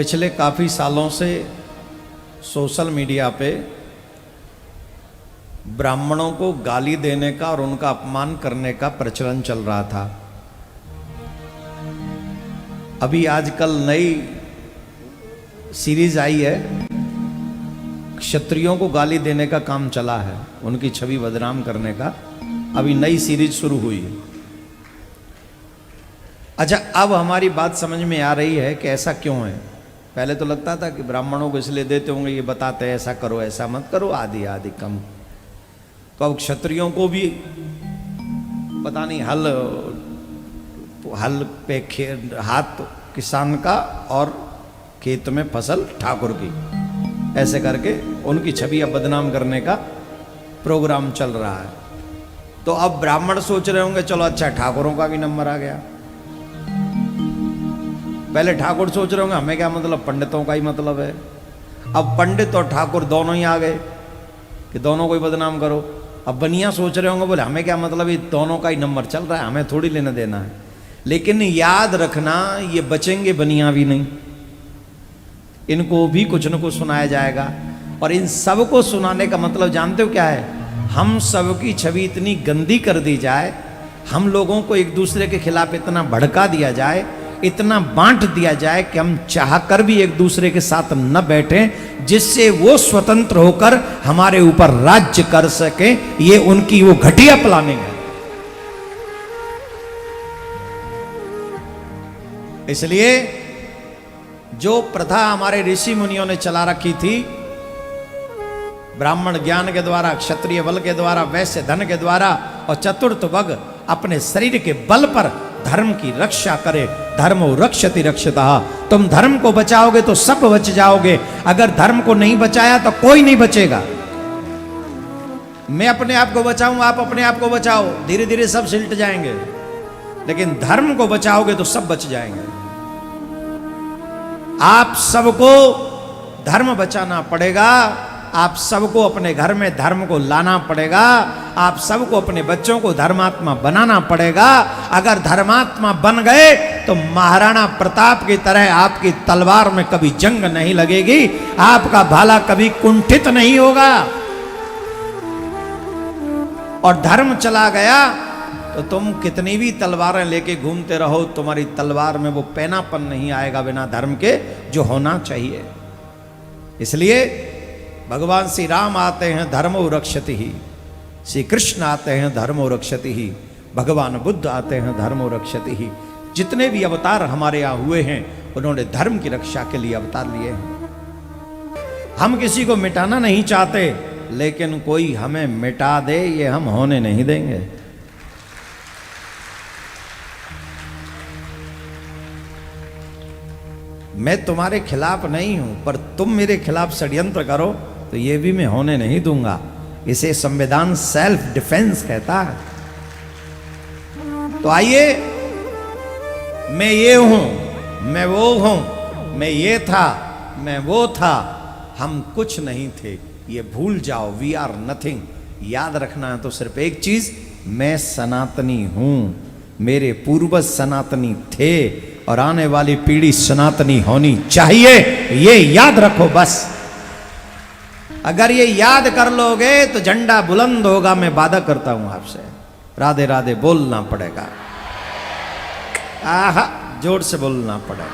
पिछले काफ़ी सालों से सोशल मीडिया पे ब्राह्मणों को गाली देने का और उनका अपमान करने का प्रचलन चल रहा था। अभी आजकल नई सीरीज आई है, क्षत्रियों को गाली देने का काम चला है, उनकी छवि बदनाम करने का अभी नई सीरीज शुरू हुई है। अच्छा, अब हमारी बात समझ में आ रही है कि ऐसा क्यों है। पहले तो लगता था कि ब्राह्मणों को इसलिए देते होंगे, ये बताते हैं ऐसा करो ऐसा मत करो, आदि आदि कम। तो अब क्षत्रियों को भी पता नहीं हल पे हाथ किसान का और खेत में फसल ठाकुर की, ऐसे करके उनकी छवि अब बदनाम करने का प्रोग्राम चल रहा है। तो अब ब्राह्मण सोच रहे होंगे चलो अच्छा ठाकुरों का भी नंबर आ गया। पहले ठाकुर सोच रहे होंगे हमें क्या मतलब, पंडितों का ही मतलब है। अब पंडित और ठाकुर दोनों ही आ गए कि दोनों को ही बदनाम करो। अब बनिया सोच रहे होंगे बोले हमें क्या मतलब, ये दोनों का ही नंबर चल रहा है, हमें थोड़ी लेना देना है। लेकिन याद रखना, ये बचेंगे बनिया भी नहीं, इनको भी कुछ न कुछ सुनाया जाएगा। और इन सब को सुनाने का मतलब जानते हो क्या है? हम सबकी छवि इतनी गंदी कर दी जाए, हम लोगों को एक दूसरे के खिलाफ इतना भड़का दिया जाए, इतना बांट दिया जाए कि हम चाहकर भी एक दूसरे के साथ न बैठें, जिससे वो स्वतंत्र होकर हमारे ऊपर राज्य कर सके। ये उनकी वो घटिया प्लानिंग है। इसलिए जो प्रथा हमारे ऋषि मुनियों ने चला रखी थी, ब्राह्मण ज्ञान के द्वारा, क्षत्रिय बल के द्वारा, वैश्य धन के द्वारा और चतुर्थ वर्ग अपने शरीर के बल पर धर्म की रक्षा करे। धर्मो रक्षति रक्षतः। तुम धर्म को बचाओगे तो सब बच जाओगे, अगर धर्म को नहीं बचाया तो कोई नहीं बचेगा। मैं अपने आप को बचाऊं, आप अपने आप को बचाओ, धीरे धीरे सब सिलट जाएंगे। लेकिन धर्म को बचाओगे तो सब बच जाएंगे। आप सबको धर्म बचाना पड़ेगा, आप सबको अपने घर में धर्म को लाना पड़ेगा, आप सबको अपने बच्चों को धर्मात्मा बनाना पड़ेगा। अगर धर्मात्मा बन गए तो महाराणा प्रताप की तरह आपकी तलवार में कभी जंग नहीं लगेगी, आपका भाला कभी कुंठित नहीं होगा। और धर्म चला गया तो तुम कितनी भी तलवारें लेके घूमते रहो, तुम्हारी तलवार में वो पैनापन नहीं आएगा बिना धर्म के, जो होना चाहिए। इसलिए भगवान श्री राम आते हैं धर्मो रक्षति ही, श्री कृष्ण आते हैं धर्मो रक्षति ही, भगवान बुद्ध आते हैं धर्मो रक्षति ही। जितने भी अवतार हमारे यहाँ हुए हैं उन्होंने धर्म की रक्षा के लिए अवतार लिए हैं। हम किसी को मिटाना नहीं चाहते, लेकिन कोई हमें मिटा दे ये हम होने नहीं देंगे। मैं तुम्हारे खिलाफ नहीं हूं, पर तुम मेरे खिलाफ षड्यंत्र करो तो ये भी मैं होने नहीं दूंगा। इसे संविधान सेल्फ डिफेंस कहता है। तो आइए, मैं ये हूं, मैं वो हूं, मैं ये था, मैं वो था, हम कुछ नहीं थे, ये भूल जाओ। We are nothing. याद रखना है तो सिर्फ एक चीज, मैं सनातनी हूं, मेरे पूर्वज सनातनी थे और आने वाली पीढ़ी सनातनी होनी चाहिए। ये याद रखो बस। अगर ये याद कर लोगे तो झंडा बुलंद होगा। मैं वादा करता हूं आपसे, राधे राधे बोलना पड़ेगा। आहा, जोर से बोलना पड़ेगा।